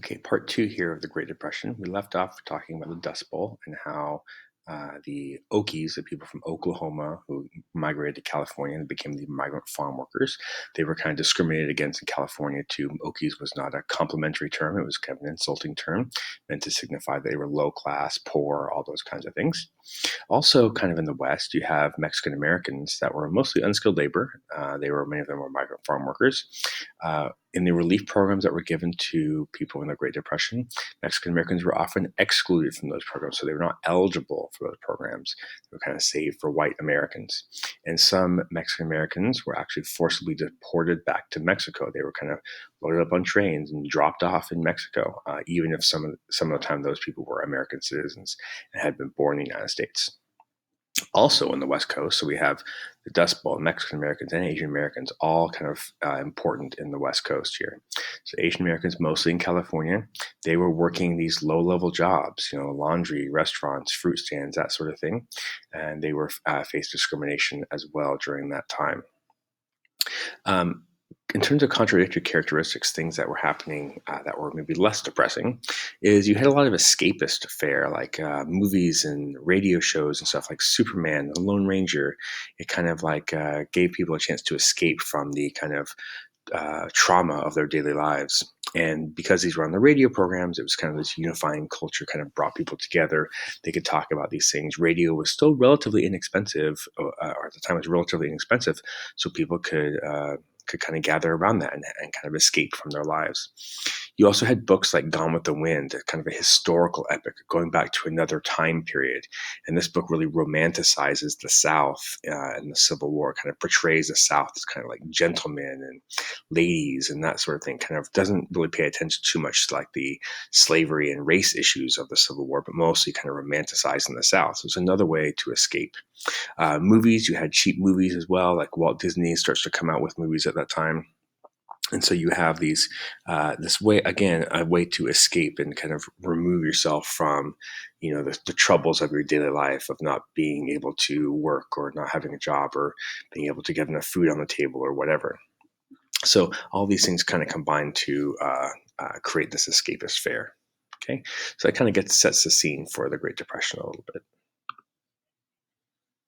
Okay, part two here of the Great Depression. We left off talking about the Dust Bowl and how the Okies, the people from Oklahoma who migrated to California and became the migrant farm workers, they were kind of discriminated against in California too. Okies was not a complimentary term, it was kind of an insulting term, meant to signify they were low class, poor, all those kinds of things. Also, kind of in the West, you have Mexican Americans that were mostly unskilled labor. Many of them were migrant farm workers. In the relief programs that were given to people in the Great Depression, Mexican Americans were often excluded from those programs, so they were not eligible for those programs. They were kind of saved for white Americans. And some Mexican Americans were actually forcibly deported back to Mexico. They were kind of loaded up on trains and dropped off in Mexico, even if some of the time those people were American citizens and had been born in the United States. Also on the West Coast, so we have the Dust Bowl, Mexican Americans and Asian Americans, all kind of important in the West Coast here. So Asian Americans, mostly in California, they were working these low-level jobs, laundry, restaurants, fruit stands, that sort of thing, and they were faced discrimination as well during that time. Um, in terms of contradictory characteristics, things that were happening that were maybe less depressing, is you had a lot of escapist fare, like movies and radio shows and stuff like Superman, The Lone Ranger. It kind of like gave people a chance to escape from the kind of trauma of their daily lives. And because these were on the radio programs, it was kind of this unifying culture, kind of brought people together. They could talk about these things. Radio was still relatively inexpensive, or at the time it was relatively inexpensive, so people could kind of gather around that and kind of escape from their lives. You also had books like Gone with the Wind, kind of a historical epic going back to another time period. And this book really romanticizes the South and the Civil War, kind of portrays the South as kind of like gentlemen and ladies and that sort of thing, kind of doesn't really pay attention too much to like the slavery and race issues of the Civil War, but mostly kind of romanticizing the South. So it's another way to escape. Movies, you had cheap movies as well, like Walt Disney starts to come out with movies at that time. And so you have this way, again, a way to escape and kind of remove yourself from, the troubles of your daily life, of not being able to work or not having a job or being able to get enough food on the table or whatever. So all these things kind of combine to create this escapist fare. Okay, so that kind of sets the scene for the Great Depression a little bit.